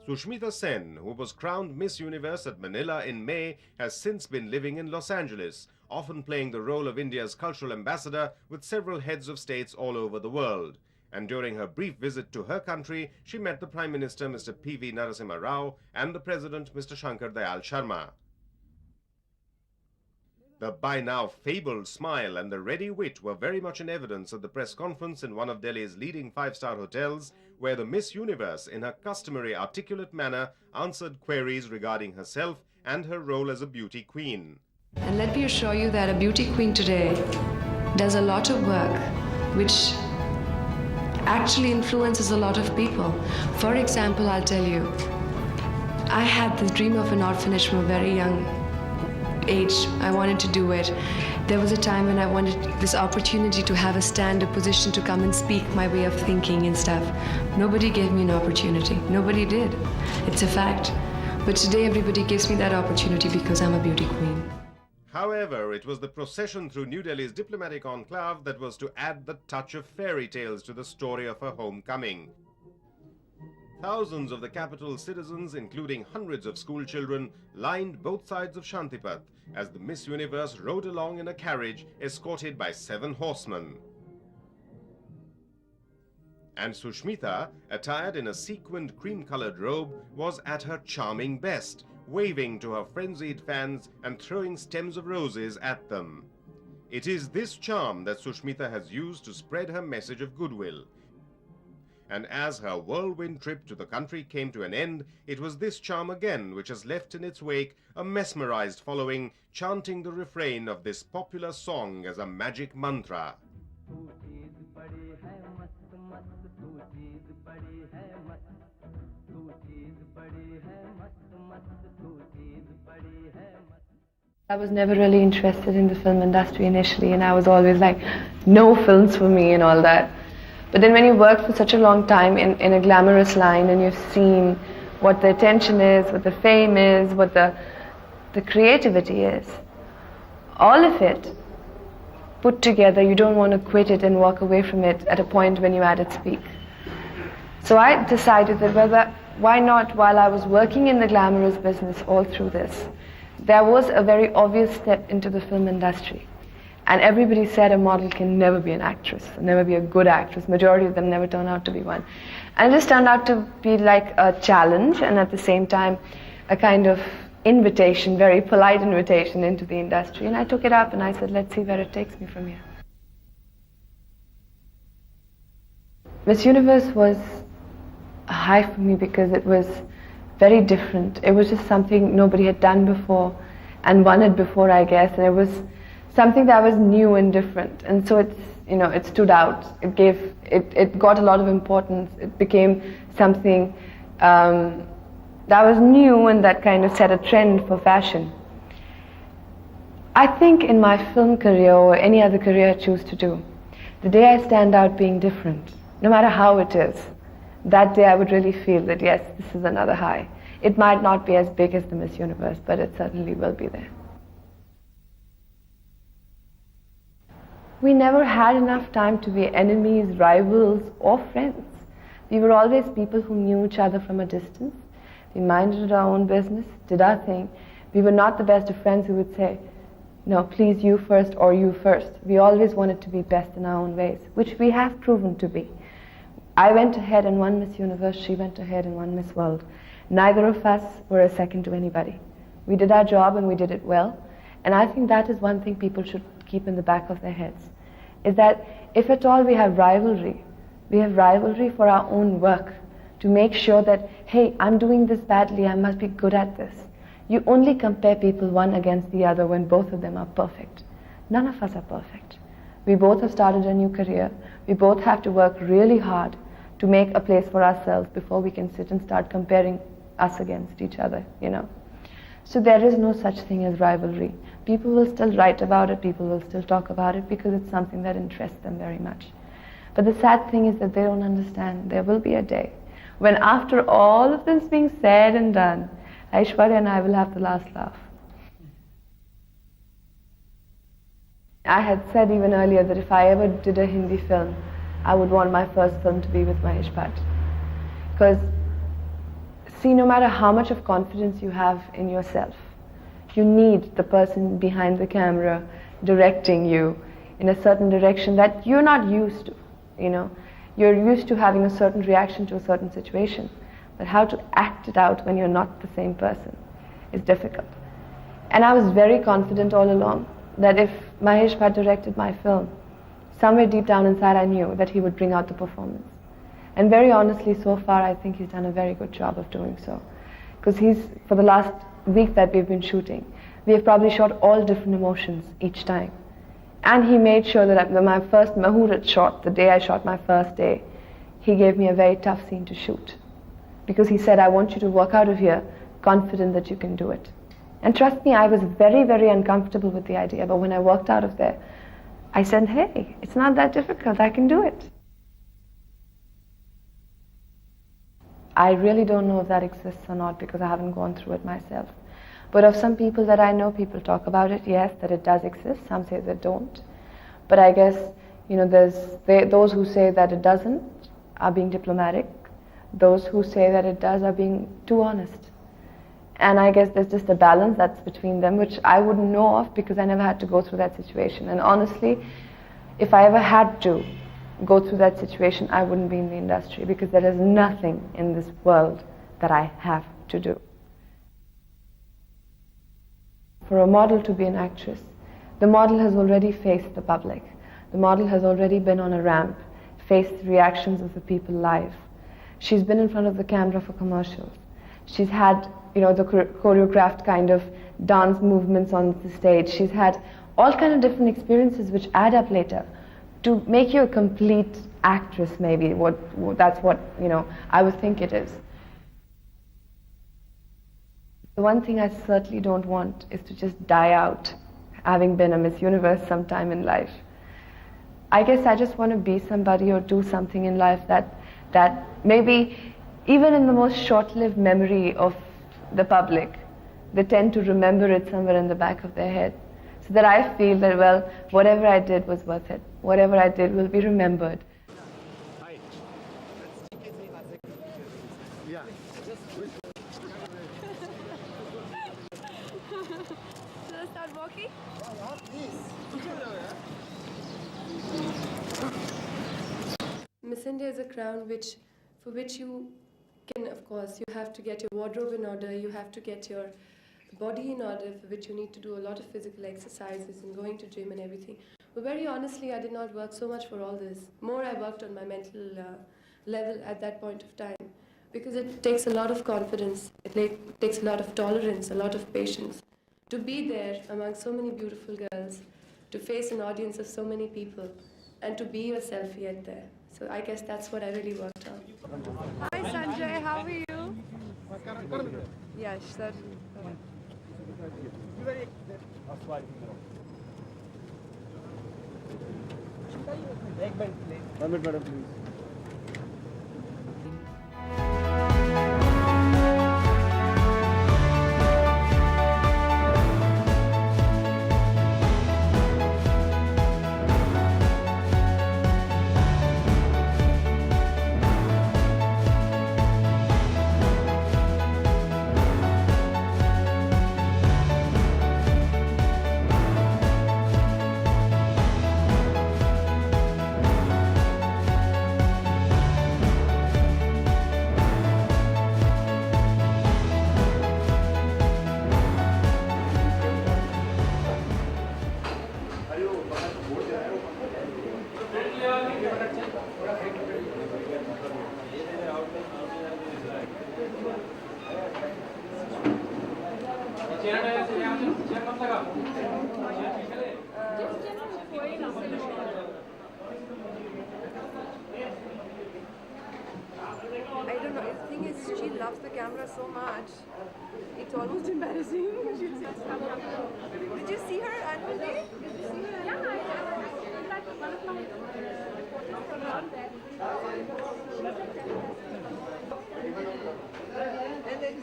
Sushmita Sen, who was crowned Miss Universe at Manila in May, has since been living in Los Angeles, often playing the role of India's cultural ambassador with several heads of states all over the world. And during her brief visit to her country, she met the Prime Minister, Mr. P.V. Narasimha Rao, and the President, Mr. Shankar Dayal Sharma. The by now fabled smile and the ready wit were very much in evidence at the press conference in one of Delhi's leading five-star hotels, where the Miss Universe, in her customary articulate manner, answered queries regarding herself and her role as a beauty queen. And let me assure you that a beauty queen today does a lot of work which actually influences a lot of people. For example, I'll tell you, I had the dream of an orphanage from a very young age. I wanted to do it. There was a time when I wanted this opportunity to have a stand, a position to come and speak my way of thinking and stuff. Nobody gave me an opportunity. Nobody did. It's a fact. But today everybody gives me that opportunity because I'm a beauty queen. However, it was the procession through New Delhi's diplomatic enclave that was to add the touch of fairy tales to the story of her homecoming. Thousands of the capital's citizens, including hundreds of school children, lined both sides of Shantipat as the Miss Universe rode along in a carriage escorted by 7 horsemen. And Sushmita, attired in a sequined cream-colored robe, was at her charming best, waving to her frenzied fans and throwing stems of roses at them. It is this charm that Sushmita has used to spread her message of goodwill. And as her whirlwind trip to the country came to an end, it was this charm again which has left in its wake a mesmerized following, chanting the refrain of this popular song as a magic mantra. I was never really interested in the film industry initially, and I was always like, no films for me and all that. But then when you work for such a long time in a glamorous line and you've seen what the attention is, what the fame is, what the creativity is, all of it put together, you don't want to quit it and walk away from it at a point when you're at its peak. So I decided that why not, while I was working in the glamorous business all through this, there was a very obvious step into the film industry. And everybody said a model can never be an actress, never be a good actress. Majority of them never turn out to be one. And this turned out to be like a challenge and at the same time a kind of invitation, very polite invitation into the industry. And I took it up and I said, let's see where it takes me from here. Miss Universe was a high for me because it was very different. It was just something nobody had done before and won it before, I guess. And it was something that was new and different, and so it stood out. It got a lot of importance. It became something that was new and that kind of set a trend for fashion. I think in my film career or any other career I choose to do, the day I stand out being different, no matter how it is, that day I would really feel that yes, this is another high. It might not be as big as the Miss Universe, but it certainly will be there. We never had enough time to be enemies, rivals, or friends. We were always people who knew each other from a distance. We minded our own business, did our thing. We were not the best of friends who would say, no, please you first or you first. We always wanted to be best in our own ways, which we have proven to be. I went ahead and won Miss Universe, she went ahead and won Miss World. Neither of us were a second to anybody. We did our job and we did it well. And I think that is one thing people should keep in the back of their heads, is that if at all we have rivalry for our own work, to make sure that, hey, I'm doing this badly, I must be good at this. You only compare people one against the other when both of them are perfect. None of us are perfect. We both have started a new career. We both have to work really hard to make a place for ourselves before we can sit and start comparing us against each other, So there is no such thing as rivalry. People will still write about it, people will still talk about it because it's something that interests them very much. But the sad thing is that they don't understand. There will be a day when after all of this being said and done, Aishwarya and I will have the last laugh. I had said even earlier that if I ever did a Hindi film, I would want my first film to be with Mahesh Bhatt. Because See, no matter how much of confidence you have in yourself, you need the person behind the camera directing you in a certain direction that you're not used to, you know. You're used to having a certain reaction to a certain situation, but how to act it out when you're not the same person is difficult. And I was very confident all along that if Mahesh Bhatt directed my film, somewhere deep down inside I knew that he would bring out the performance. And very honestly, so far I think he's done a very good job of doing so. Because for the last week that we've been shooting, we have probably shot all different emotions each time. And he made sure that my first Mahurat shot, the day I shot my first day, he gave me a very tough scene to shoot. Because he said, I want you to walk out of here confident that you can do it. And trust me, I was very, very uncomfortable with the idea, but when I walked out of there, I said, hey, it's not that difficult, I can do it. I really don't know if that exists or not because I haven't gone through it myself. But of some people that I know, people talk about it, yes, that it does exist. Some say they don't. But I guess, you know, those who say that it doesn't are being diplomatic. Those who say that it does are being too honest. And I guess there's just a balance that's between them, which I wouldn't know of because I never had to go through that situation. And honestly, if I ever had to go through that situation, I wouldn't be in the industry because there is nothing in this world that I have to do. For a model to be an actress, the model has already faced the public. The model has already been on a ramp, faced the reactions of the people live. She's been in front of the camera for commercials. She's had, you know, the choreographed kind of dance movements on the stage. She's had all kind of different experiences which add up later to make you a complete actress, maybe. That's what, you know, I would think it is. The one thing I certainly don't want is to just die out, having been a Miss Universe sometime in life. I guess I just want to be somebody or do something in life that maybe even in the most short-lived memory of the public, they tend to remember it somewhere in the back of their head. So that I feel that, well, whatever I did was worth it. Whatever I did will be remembered. Shall I start walking? Miss India is a crown for which you can, of course, you have to get your wardrobe in order, you have to get your body in order, for which you need to do a lot of physical exercises and going to gym and everything. But very honestly, I did not work so much for all this. More I worked on my mental level at that point of time. Because it takes a lot of confidence, it takes a lot of tolerance, a lot of patience. To be there among so many beautiful girls, to face an audience of so many people, and to be yourself yet there. So I guess that's what I really worked on. Hi Sanjay, how are you? Yes, sir. One minute, madam, please. I don't know, the thing is, she loves the camera so much, it's almost embarrassing. Did you see her annual day? Did you see her? Yeah, I in fact, one of my photos from there. And then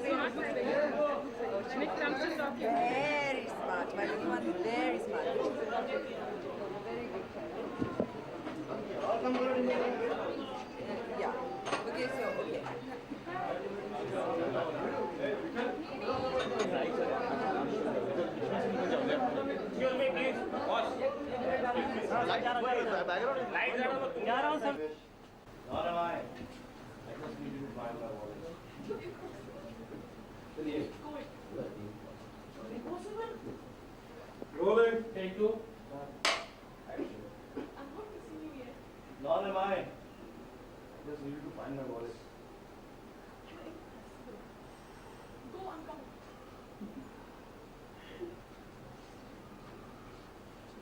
very smart, my little one is very smart. Very good. Yeah. Okay, so, okay. Rolling. Take two. Action. Nor am I. Just needed to find my wallet.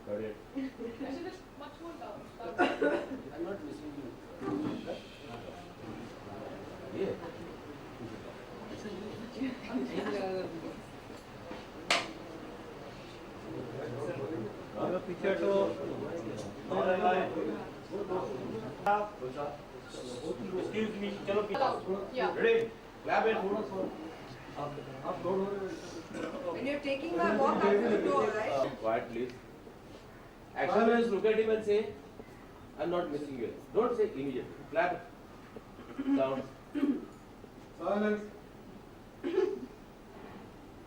Got it. I'm not missing you. Yeah. Picture to excuse me, chalo Yeah. ready? Grab it. When you're taking my walk out the door, right? Quiet, please. Action is look at him and say, I'm not missing you. Don't say immediately. Clap. Sound. Silence.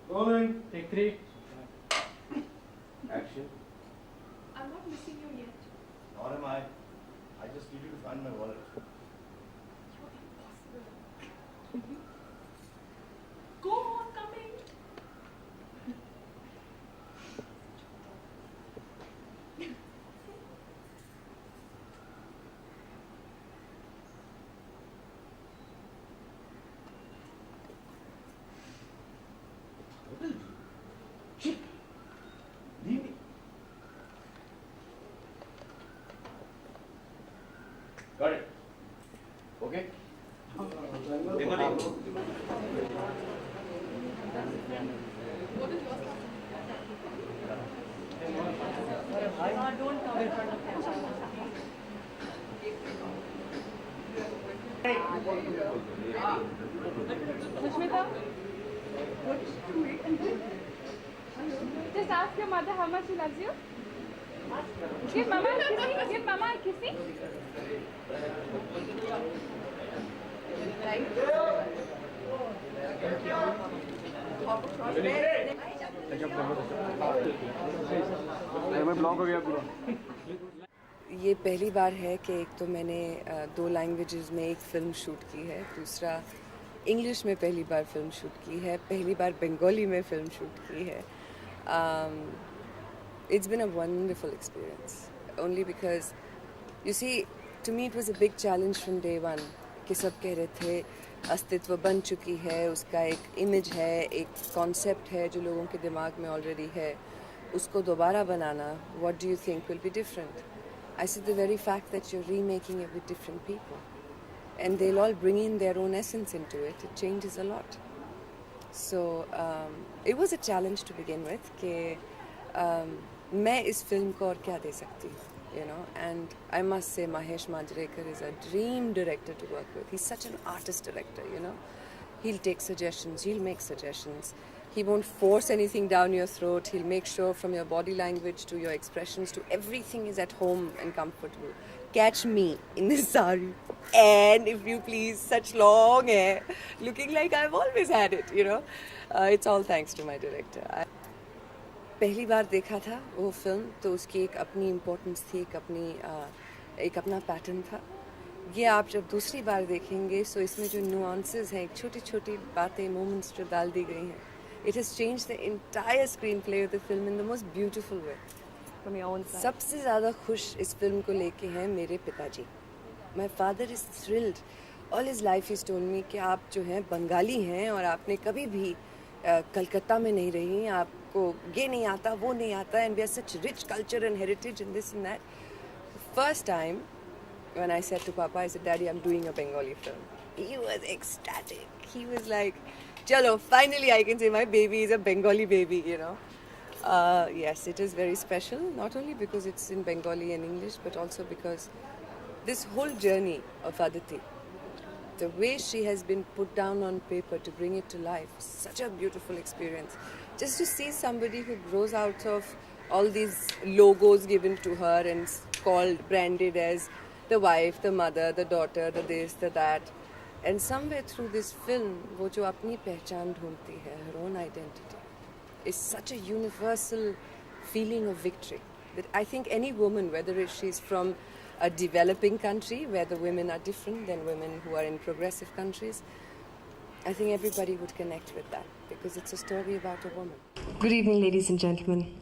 Rolling. Take three. Action. I'm not missing you yet. Nor am I. I just need you to find my wallet. You're impossible. Go on, coming. Leave me. Got it. Okay? Sushmita? Just ask your mother how much she loves you. Give mama a kissy. Give mama a kissy. ये पहली बार है कि एक तो मैंने 2 languages में एक film shoot की है, दूसरा इंग्लिश में पहली बार फ़िल्म शूट की है, पहली बार बंगाली में फ़िल्म शूट की है. It's been a wonderful experience, only because, you see, to me it was a big challenge from day one. कि सब कह रहे थे अस्तित्व बन चुकी है, उसका एक इमेज है, एक कॉन्सेप्ट है जो लोगों के दिमाग में ऑलरेडी है, उसको दोबारा बनाना, what do you think will be different? I said the very fact that you're remaking it with different people and they'll all bring in their own essence into it, it changes a lot. So it was a challenge to begin with कि मैं इस film को और क्या दे सकती हूँ, you know, and I must say Mahesh Manjrekar is a dream director to work with. He's such an artist director, you know. He'll take suggestions, he'll make suggestions. He won't force anything down your throat. He'll make sure from your body language to your expressions to everything is at home and comfortable. Catch me in this sari and, if you please, such long hair, looking like I've always had it, you know. It's all thanks to my director. पहली बार देखा था वो film तो उसकी एक अपनी importance थी, एक अपना पैटर्न था. ये आप जब दूसरी बार देखेंगे सो इसमें जो नुआंसेस हैं, छोटी छोटी बातें, मोमेंट्स जो डाल दी गई हैं, it has changed the entire screenplay of the film in the most beautiful way. From your own side. सबसे ज़्यादा खुश इस फिल्म को लेके हैं मेरे पिताजी. My father is thrilled. All his life he's told me कि आप जो हैं बंगाली हैं और आपने कभी भी कलकत्ता में नहीं रही, आपको ये नहीं आता, वो नहीं आता, and we are such rich culture and heritage and this and that. The first time when I said to Papa, I said, Daddy, I'm doing a Bengali film. He was ecstatic. He was like, Chalo, finally I can say my baby is a Bengali baby, you know. Yes, it is very special, not only because it's in Bengali and English, but also because this whole journey of Aditi, the way she has been put down on paper to bring it to life, such a beautiful experience. Just to see somebody who grows out of all these logos given to her and called, branded as the wife, the mother, the daughter, the this, the that. And somewhere through this film, वो जो अपनी पहचान ढूंढती है, her own identity, is such a universal feeling of victory. But I think any woman, whether she's from a developing country where the women are different than women who are in progressive countries, I think everybody would connect with that because it's a story about a woman. Good evening, ladies and gentlemen.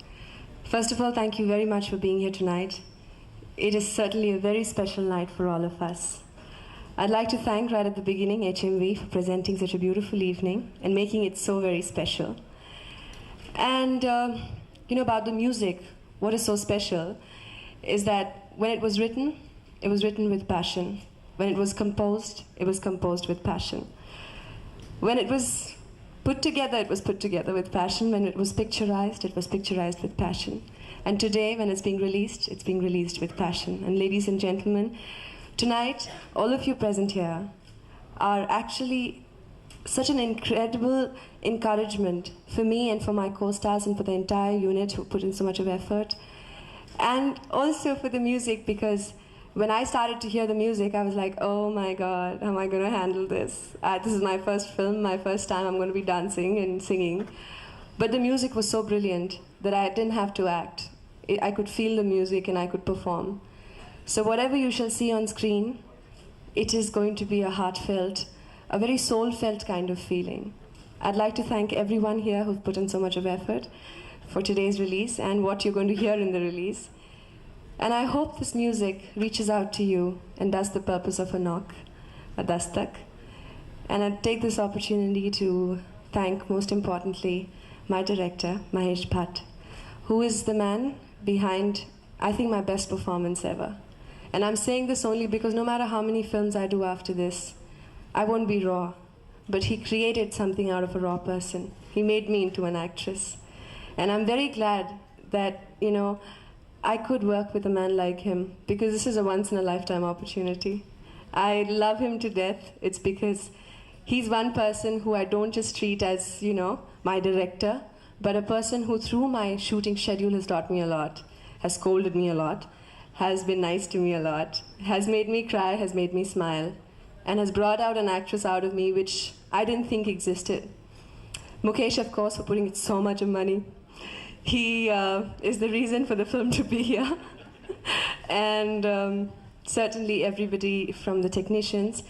First of all, thank you very much for being here tonight. It is certainly a very special night for all of us. I'd like to thank right at the beginning HMV for presenting such a beautiful evening and making it so very special. And about the music, what is so special is that when it was written with passion. When it was composed with passion. When it was put together with passion. When it was picturized with passion. And today, when it's being released with passion. And ladies and gentlemen, tonight, all of you present here are actually such an incredible encouragement for me and for my co-stars and for the entire unit who put in so much of effort. And also for the music, because when I started to hear the music, I was like, oh my God, how am I going to handle this? This is my first film, my first time I'm going to be dancing and singing. But the music was so brilliant that I didn't have to act. I could feel the music and I could perform. So whatever you shall see on screen, it is going to be a heartfelt, a very soul-felt kind of feeling. I'd like to thank everyone here who've put in so much of effort for today's release and what you're going to hear in the release. And I hope this music reaches out to you and does the purpose of a knock, a dastak. And I take this opportunity to thank, most importantly, my director, Mahesh Bhatt, who is the man behind, I think, my best performance ever. And I'm saying this only because no matter how many films I do after this, I won't be raw. But he created something out of a raw person. He made me into an actress. And I'm very glad that, I could work with a man like him because this is a once-in-a-lifetime opportunity. I love him to death. It's because he's one person who I don't just treat as, my director, but a person who through my shooting schedule has taught me a lot, has scolded me a lot, has been nice to me a lot, has made me cry, has made me smile, and has brought out an actress out of me which I didn't think existed. Mukesh, of course, for putting in so much of money. He is the reason for the film to be here. And certainly everybody from the technicians,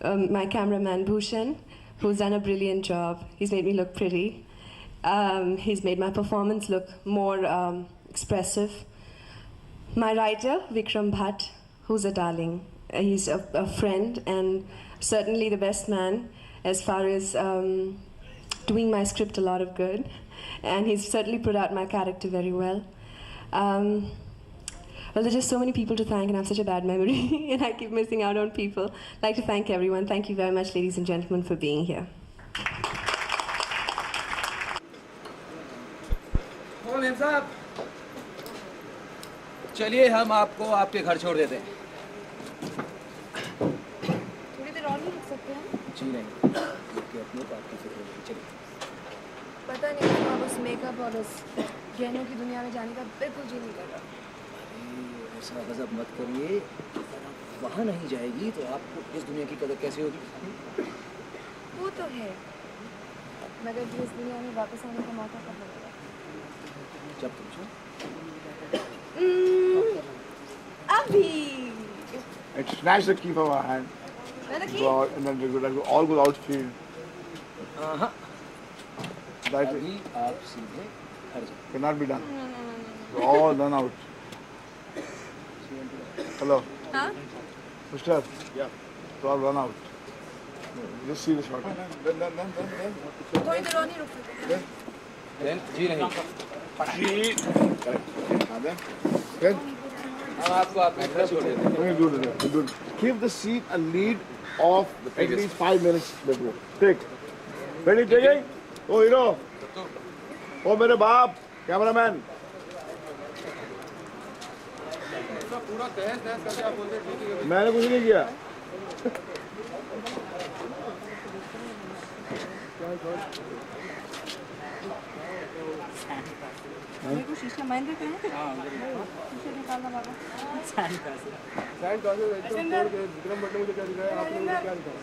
my cameraman Bhushan, who's done a brilliant job. He's made me look pretty. He's made my performance look more expressive. My writer, Vikram Bhatt, who's a darling. He's a friend and certainly the best man as far as doing my script a lot of good. And he's certainly put out my character very well. Well, there's just so many people to thank, and I have such a bad memory, and I keep missing out on people. I'd like to thank everyone. Thank you very much, ladies and gentlemen, for being here. साहब, चलिए हम आपको आपके घर छोड़ देते हैं। थोड़ी देर और नहीं रुक सकते हैं? जी नहीं, अपने को आपकी फिक्र नहीं, चलिए। पता नहीं क्यों अब उस मेकअप और उस गहनों की दुनिया में जाने का बिल्कुल जी नहीं कर रहा। अरे ऐसा गजब मत करिए, अगर आप वहाँ नहीं जाएगी तो आपको इस दुनिया की कदर कैसे होगी? वो तो है, मगर इस दुनिया में वापस आने का मौका कब मिलेगा? जब तुम चाहो। अभी। It snatched the key from our hand. Go out, and then we all go outfield. That अभी आप सीधे घर जाओ। cannot be done. We're all done out. Hello. हाँ? Mister. Yeah. So I'll run out. Just see the shot. Then. थोड़ी देर और नहीं रुक सकते? Then जी नहीं। Good. हम आपको आपके घर छोड़ देते हैं। We're good. Give the seat a lead of at least 5 minutes before. Take. Ready, taking? Oh, hero. Oh, मेरे बाप, cameraman. पूरा तहस करके आप बोलते ठीक है। मैंने कुछ नहीं किया। मेरे को शीशा महेंद्र का है? हाँ, शीशा निकालना बाबा। सैंड कासे एकदम तोड़ के विक्रम भट्ट ने मुझे क्या दिखाया, आपने मुझे क्या दिखाया?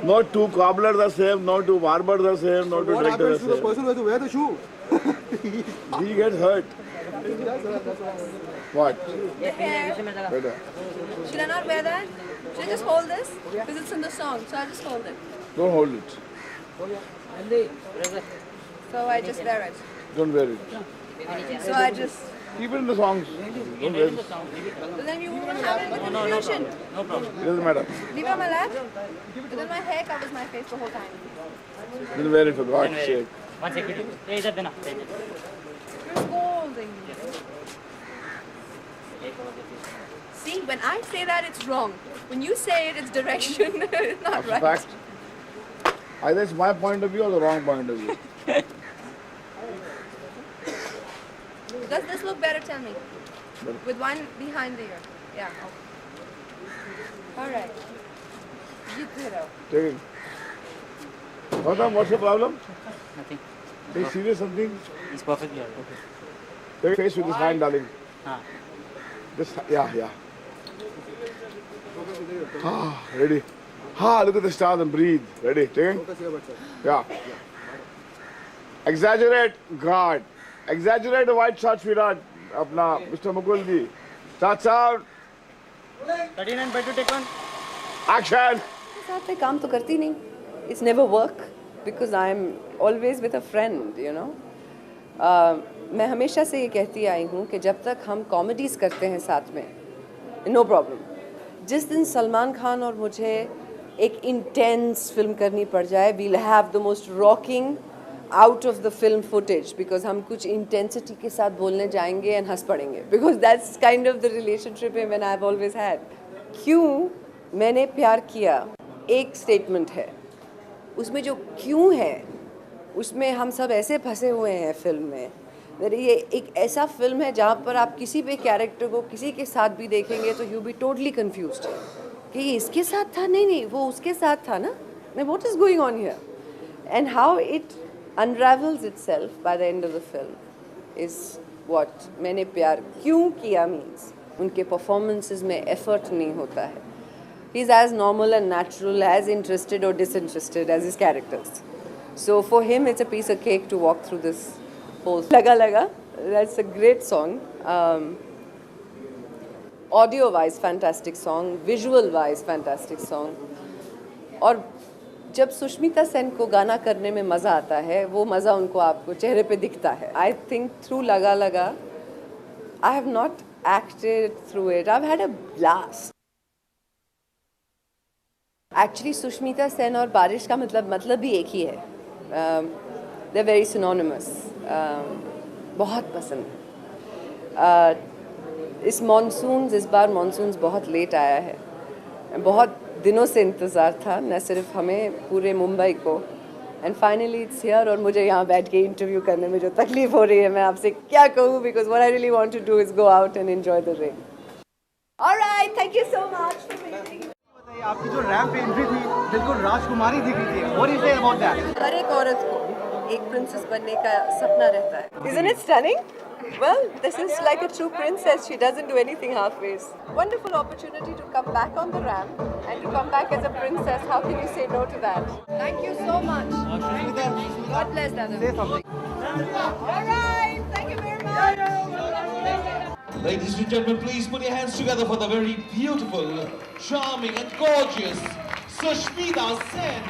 Not two cobblers the same, not two barbers the same, not two directors the same. Person who has to wear the shoe. He gets hurt. What? The hair. Better. Should I not wear that? Should I just hold this? Because it's in the song, so I'll just hold it. Don't hold it. So I just wear it. Don't wear it. So I just... Keep it in the songs. Don't wear it. But then you won't have it in the confusion. It doesn't matter. Leave it on my lap. But then my hair covers my face the whole time. Don't wear it for God's sake. You're scolding me. See, when I say that, it's wrong. When you say it, it's direction. It's not That's a right. fact. Either it's my point of view or the wrong point of view. Does this look better? Tell me. With one behind the ear. Yeah. All right. You did it. Take it. Gautam, what's your problem? Nothing. Are you serious something? It's perfectly alright. Okay. Take your face with this hand, darling. This, yeah. Ready? Look at the stars and breathe. Ready? Take it? Yeah. Exaggerate, God. Exaggerate the white shot, sweetheart. Apna, Mr. Mukul ji. Start sound. 39 by to take one. Action. साथ में काम तो करती नहीं. It's never work because I'm always with a friend, you know. मैं हमेशा से ये कहती आई हूँ कि जब तक हम कॉमेडीज़ करते हैं साथ में, no problem. जिस दिन सलमान खान और मुझे एक इंटेंस फिल्म करनी पड़ जाए, we'll have the most rocking out of the film footage because हम कुछ intensity के साथ बोलने जाएंगे and हंस पड़ेंगे because that's kind of the relationship when I've always had. क्यों मैंने प्यार किया एक स्टेटमेंट है, उसमें जो क्यों है उसमें हम सब ऐसे फंसे हुए हैं फिल्म में. ये एक ऐसा फिल्म है जहाँ पर आप किसी भी कैरेक्टर को किसी के साथ भी देखेंगे तो यू बी टोटली कन्फ्यूज्ड कि ये इसके साथ था, नहीं वो उसके साथ था ना, what is going on here, and how it unravels itself by the end of the film is what मैंने प्यार क्यों किया means. उनके performances में effort नहीं होता है. He's as normal and natural, as interested or disinterested as his characters. So for him it's a piece of cake to walk through this whole Laga Laga. That's a great song. Audio wise fantastic song, visual wise fantastic song. और जब सुष्मिता सेन को गाना करने में मज़ा आता है, वो मज़ा उनको आपको चेहरे पे दिखता है. I think through लगा लगा, I have not acted through it. I've had a blast. Actually Sushmita Sen और बारिश का मतलब भी एक ही है. They're very synonymous. बहुत पसंद. इस बार मानसून्स बहुत लेट आया है. बहुत दिनों से इंतज़ार था, न सिर्फ हमें पूरे मुंबई को, एंड फाइनली इट्स हियर. और मुझे यहाँ बैठ के इंटरव्यू करने में जो तकलीफ हो रही है मैं आपसे क्या कहूँ, because what I really want to do is go out and enjoy the rain. Alright, thank you so much. आपकी जो रैंप पे एंट्री थी बिल्कुल राजकुमारी दिख रही थी. What is it about that? हर एक औरत को एक प्रिंसेस बनने का सपना रहता है. Isn't it stunning? Well, this is like a true princess. She doesn't do anything half-ways. Wonderful opportunity to come back on the ramp and to come back as a princess. How can you say no to that? Thank you so much. God bless, Dada. Say something. All right. Thank you very much. Ladies and gentlemen, please put your hands together for the very beautiful, charming and gorgeous Sushmita Sen.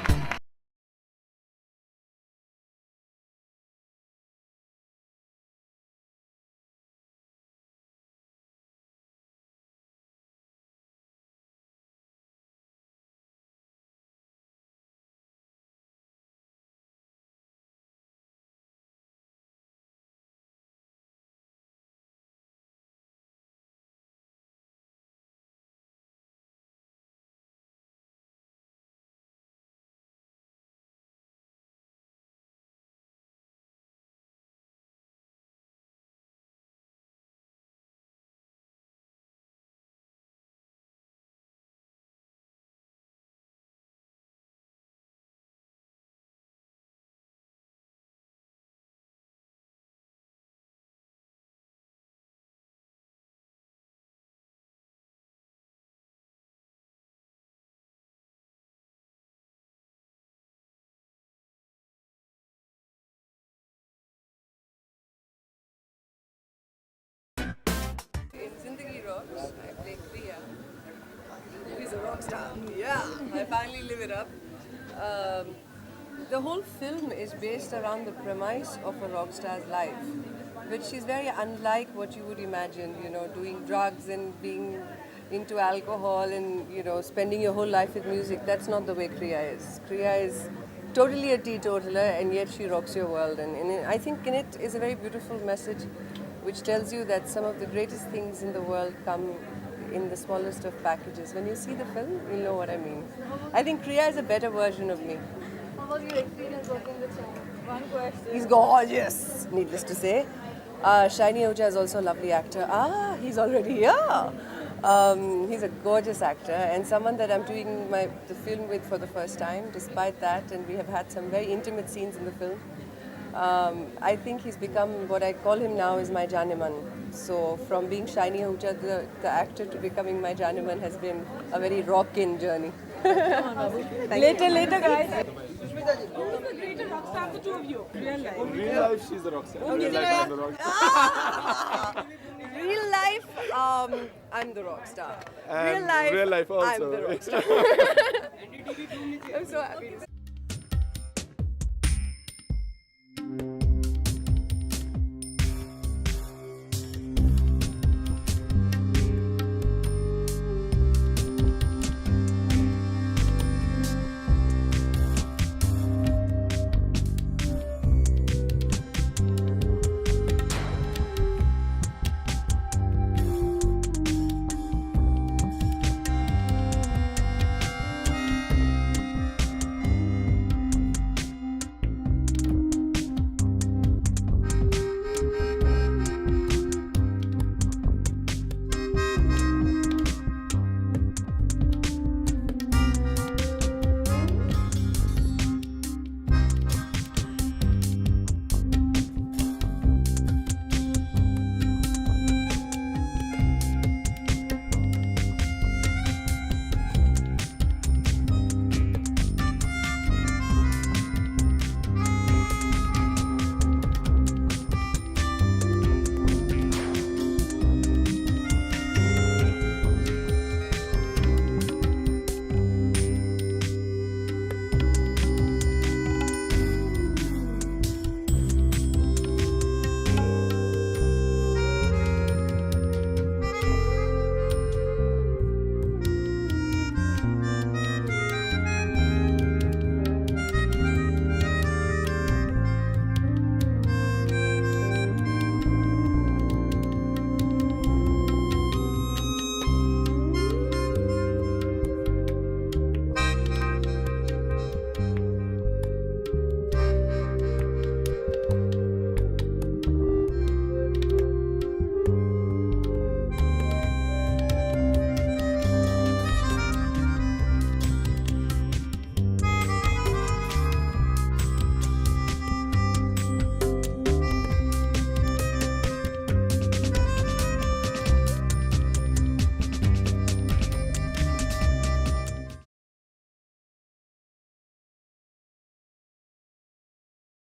star. Yeah, I finally live it up. The whole film is based around the premise of a rock star's life, which is very unlike what you would imagine, you know, doing drugs and being into alcohol and, you know, spending your whole life with music. That's not the way Kriya is. Kriya is totally a teetotaler, and yet she rocks your world. And I think in it is a very beautiful message which tells you that some of the greatest things in the world come in the smallest of packages. When you see the film, you'll know what I mean. I think Kriya is a better version of me. How was your experience working with Shiny? One question. He's gorgeous, needless to say. Shiny Ahuja is also a lovely actor. He's already here. He's a gorgeous actor and someone that I'm doing the film with for the first time. Despite that, and we have had some very intimate scenes in the film. I think he's become, what I call him now is my Janeman. So from being Shiny Ahuja, the actor, to becoming my Janeman has been a very rockin' journey. Later guys. Who's the greater rock star of the two of you? Real life. In real life, she's the rock star. In real life, I'm the rock star. Real life, I'm the rock star. And real life also. I'm the rock star. I'm so happy to